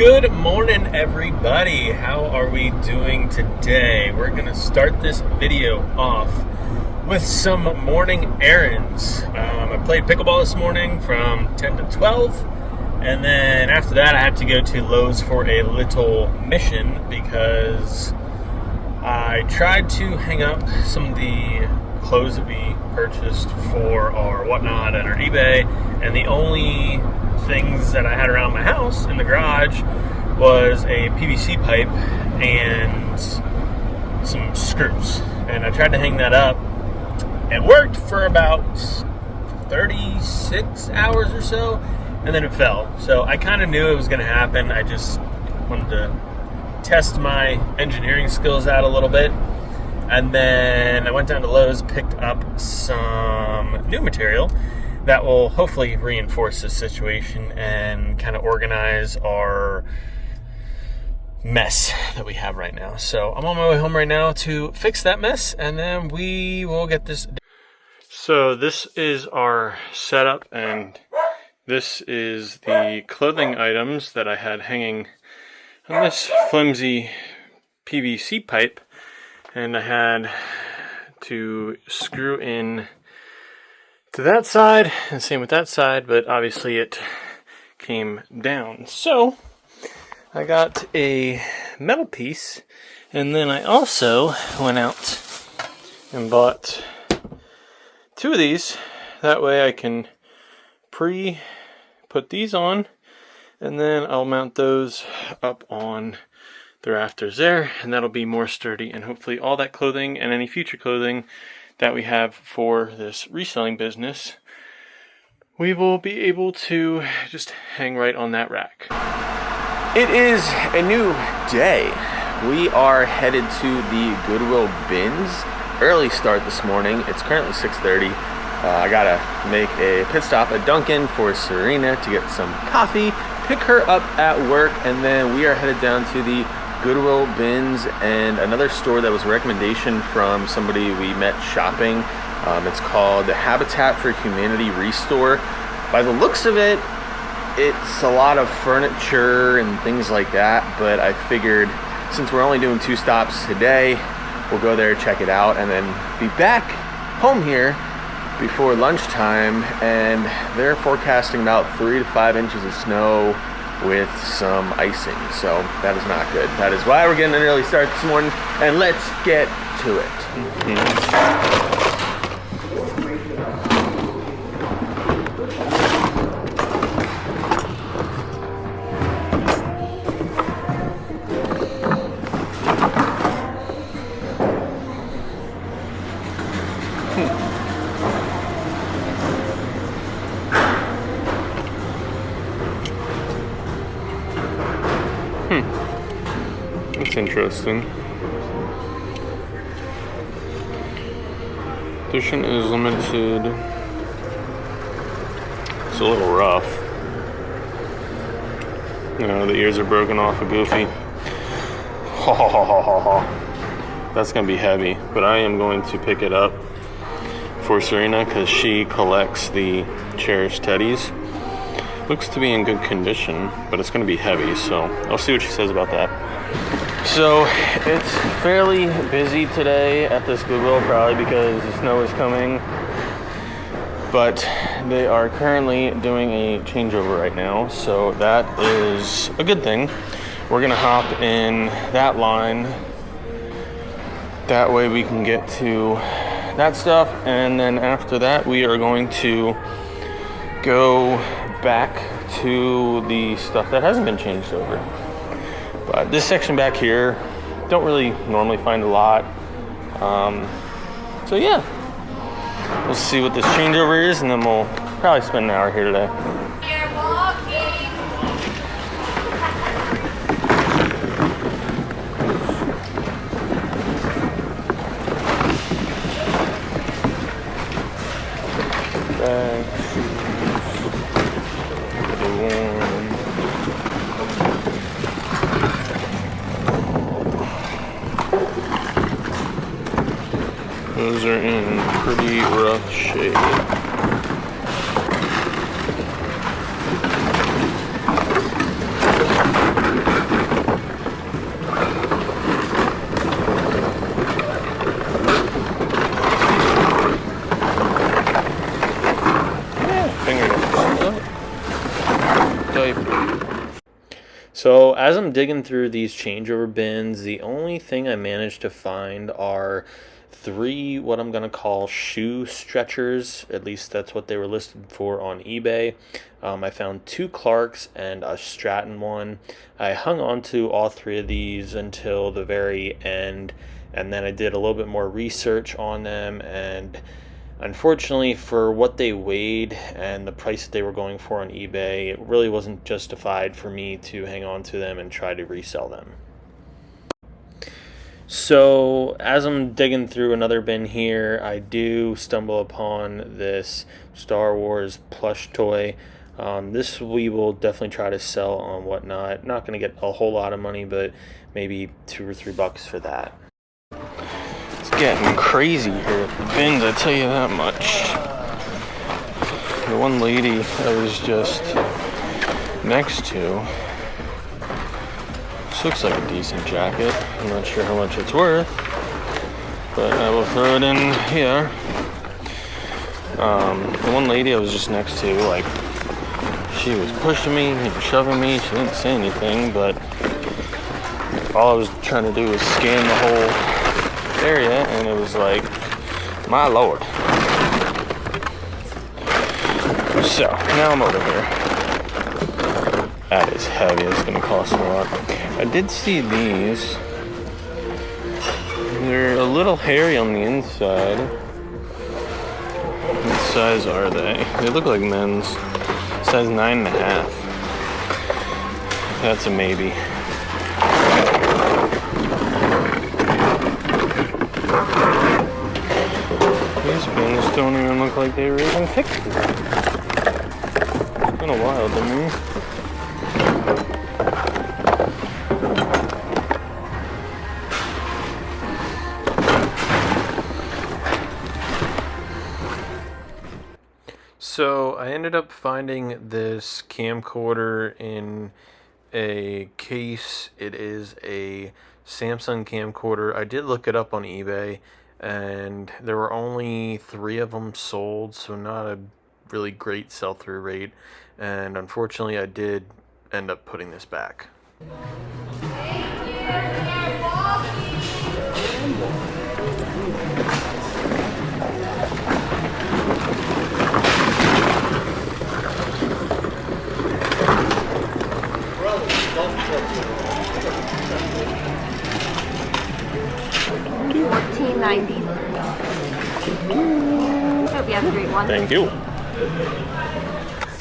Good morning, everybody. How are we doing today? We're going to start this video off with some morning errands. I played pickleball this morning from 10 to 12, and then after that I had to go to Lowe's for a little mission because I tried to hang up some of the clothes that we purchased for our whatnot and our eBay, and the only things that I had around my house in the garage was a PVC pipe and some screws. And I tried to hang that up. It worked for about 36 hours or so, and then it fell. So I kind of knew it was going to happen. I just wanted to test my engineering skills out a little bit. And then I went down to Lowe's, picked up some new material that will hopefully reinforce this situation and kind of organize our mess that we have right now. So I'm on my way home right now to fix that mess, and then we will get this. So this is our setup, and this is the clothing items that I had hanging on this flimsy PVC pipe, and I had to screw in to that side, and same with that side, but obviously it came down. So I got a metal piece, and then I also went out and bought two of these. That way I can put these on, and then I'll mount those up on the rafters there, and that'll be more sturdy, and hopefully all that clothing and any future clothing that we have for this reselling business, we will be able to just hang right on that rack. It is a new day. We are headed to the Goodwill bins. Early start this morning. It's currently 6:30. I gotta make a pit stop at Dunkin' for Serena to get some coffee, pick her up at work, and then we are headed down to the Goodwill bins and another store that was a recommendation from somebody we met shopping. It's called the Habitat for Humanity Restore. By the looks of it, it's a lot of furniture and things like that, but I figured since we're only doing 2 stops today, we'll go there, check it out, and then be back home here before lunchtime. And they're forecasting about 3 to 5 inches of snow with some icing, so that is not good. That is why we're getting an early start this morning, and let's get to it. That's interesting. Edition is limited. It's a little rough. You know, the ears are broken off of Goofy. Ha ha ha ha ha ha. That's gonna be heavy, but I am going to pick it up for Serena because she collects the cherished teddies. Looks to be in good condition, but it's going to be heavy, so I'll see what she says about that. So it's fairly busy today at this Goodwill, probably because the snow is coming, but they are currently doing a changeover right now, so that is a good thing. We're going to hop in that line, that way we can get to that stuff, and then after that we are going to go back to the stuff that hasn't been changed over. But this section back here, don't really normally find a lot. So yeah, we'll see what this changeover is, and then we'll probably spend an hour here today. You're walking. Those are in pretty rough shape. So as I'm digging through these changeover bins, the only thing I managed to find are 3 what I'm going to call shoe stretchers. At least that's what they were listed for on eBay. I found 2 Clarks and a Stratton one. I hung on to all 3 of these until the very end, and then I did a little bit more research on them, and unfortunately, for what they weighed and the price that they were going for on eBay, it really wasn't justified for me to hang on to them and try to resell them. So as I'm digging through another bin here, I do stumble upon this Star Wars plush toy. This we will definitely try to sell on Whatnot. Not going to get a whole lot of money, but maybe $2 or $3 for that. It's getting crazy here at the bins, I tell you that much. The one lady I was just next to, this looks like a decent jacket. I'm not sure how much it's worth, but I will throw it in here. The one lady I was just next to, like, she was pushing me and shoving me. She didn't say anything, but all I was trying to do was scan the whole area, and it was like, my lord. So now I'm over here. That is heavy. It's gonna cost a lot. I did see these. They're a little hairy on the inside. What size are they? They look like men's. Size 9.5. That's a maybe. These bins don't even look like they were even picked. It's been a while to me. So I ended up finding this camcorder in a case. It is a Samsung camcorder. I did look it up on eBay, and there were only 3 of them sold, so not a really great sell-through rate. And unfortunately, I did end up putting this back. $14.90. Hope you have a great one. Thank you.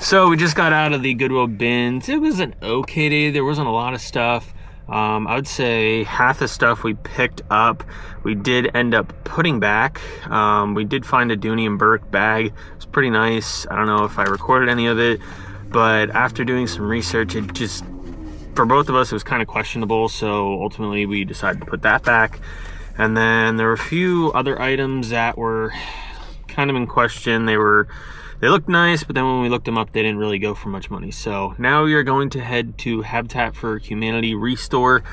So we just got out of the Goodwill bins. It was an okay day. There wasn't a lot of stuff. I would say half the stuff we picked up, we did end up putting back. We did find a Dooney and Burke bag. It's pretty nice. I don't know if I recorded any of it, but after doing some research, it just, for both of us, it was kind of questionable. So ultimately we decided to put that back. And then there were a few other items that were kind of in question. They looked nice, but then when we looked them up, they didn't really go for much money. So now we are going to head to Habitat for Humanity Restore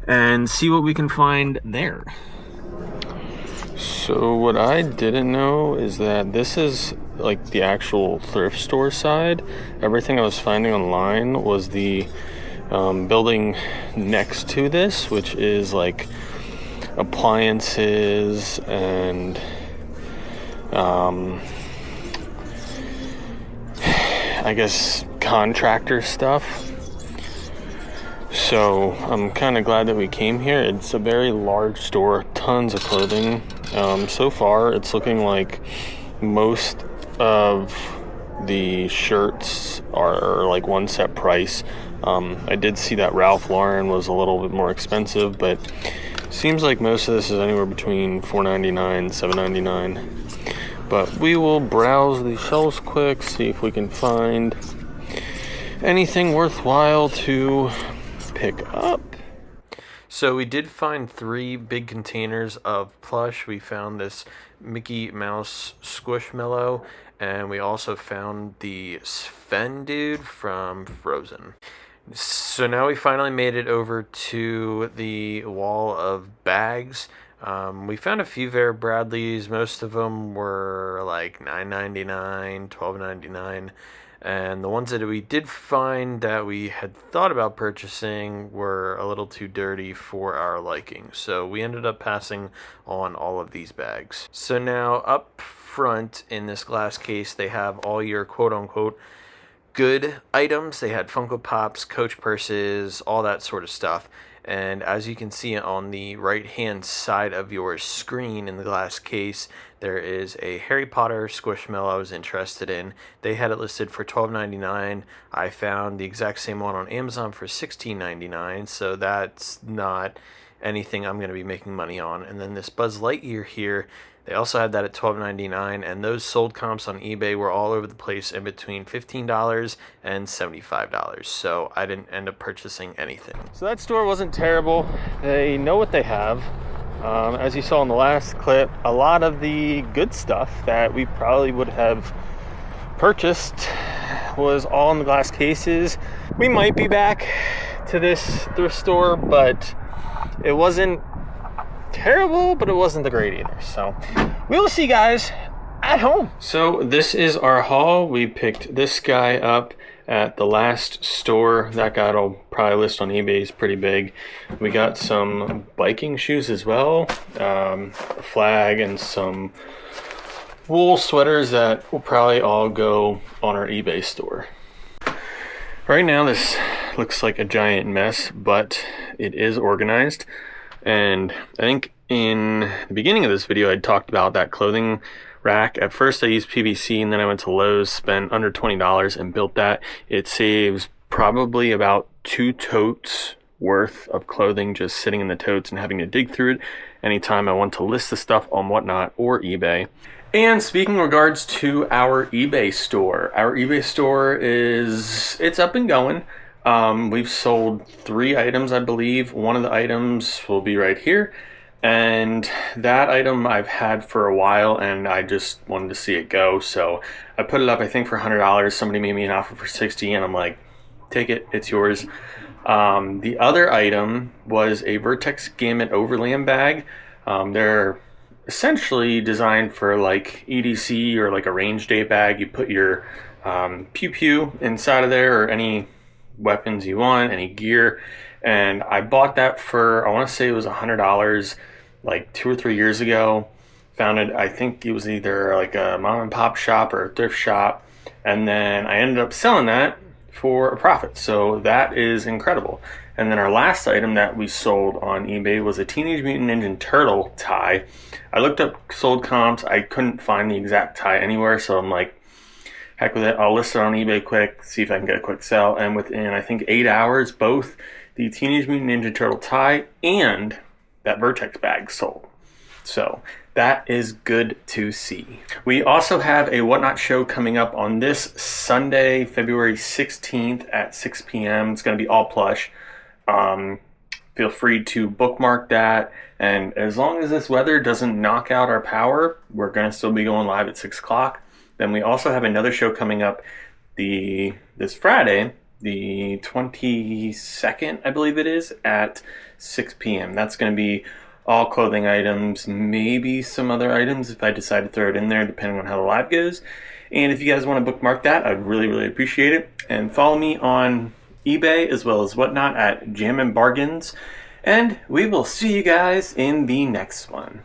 and see what we can find there. So what I didn't know is that this is like the actual thrift store side. Everything I was finding online was the building next to this, which is like appliances and I guess contractor stuff. So I'm kind of glad that we came here. It's a very large store, tons of clothing. So far it's looking like most of the shirts are like one set price. I did see that Ralph Lauren was a little bit more expensive, but seems like most of this is anywhere between $4.99 and $7.99. But we will browse the shelves quick, see if we can find anything worthwhile to pick up. So we did find 3 big containers of plush. We found this Mickey Mouse Squishmallow, and we also found the Sven dude from Frozen. So now we finally made it over to the wall of bags. We found a few Vera Bradleys. Most of them were like $9.99, $12.99. And the ones that we did find that we had thought about purchasing were a little too dirty for our liking. So we ended up passing on all of these bags. So now up front in this glass case, they have all your quote-unquote good items. They had Funko Pops, Coach purses, all that sort of stuff. And as you can see on the right hand side of your screen in the glass case, there is a Harry Potter Squishmallow I was interested in. They had it listed for $12.99. I found the exact same one on Amazon for $16.99, so that's not anything I'm going to be making money on. And then this Buzz Lightyear here, they also had that at $12.99, and those sold comps on eBay were all over the place in between $15 and $75. So I didn't end up purchasing anything. So that store wasn't terrible. They know what they have. As you saw in the last clip, a lot of the good stuff that we probably would have purchased was all in the glass cases. We might be back to this thrift store, but it wasn't terrible, but it wasn't the great either. So we will see you guys at home. So this is our haul. We picked this guy up at the last store. That guy will probably list on eBay. Is pretty big. We got some biking shoes as well, a flag, and some wool sweaters that will probably all go on our eBay store. Right now this looks like a giant mess, but it is organized. And I think in the beginning of this video I talked about that clothing rack. At first I used PVC, and then I went to Lowe's, spent under $20 and built that. It saves probably about 2 totes worth of clothing just sitting in the totes and having to dig through it anytime I want to list the stuff on Whatnot or eBay. And speaking in regards to our eBay store, it's up and going. We've sold 3 items, I believe. One of the items will be right here, and that item I've had for a while, and I just wanted to see it go, so I put it up, I think, for $100. Somebody made me an offer for $60, and I'm like, take it, it's yours. The other item was a Vertex Gamut Overland bag. They're essentially designed for like EDC or like a range day bag. You put your pew pew inside of there, or any weapons you want, any gear. And I bought that for, I want to say it was $100 like 2 or 3 years ago. Found it, I think it was either like a mom and pop shop or a thrift shop, and then I ended up selling that for a profit. So that is incredible. And then our last item that we sold on eBay was a Teenage Mutant Ninja Turtle tie. I looked up sold comps. I couldn't find the exact tie anywhere, so I'm like, heck with it, I'll list it on eBay quick, see if I can get a quick sell. And within, I think, 8 hours, both the Teenage Mutant Ninja Turtle tie and that Vertex bag sold. So that is good to see. We also have a Whatnot show coming up on this Sunday, February 16th at 6 p.m. It's going to be all plush. Feel free to bookmark that. And as long as this weather doesn't knock out our power, we're going to still be going live at 6 o'clock. Then we also have another show coming up this Friday, the 22nd, I believe it is, at 6 p.m. That's going to be all clothing items, maybe some other items if I decide to throw it in there, depending on how the live goes. And if you guys want to bookmark that, I'd really, really appreciate it. And follow me on eBay as well as Whatnot at Jammin' Bargains. And we will see you guys in the next one.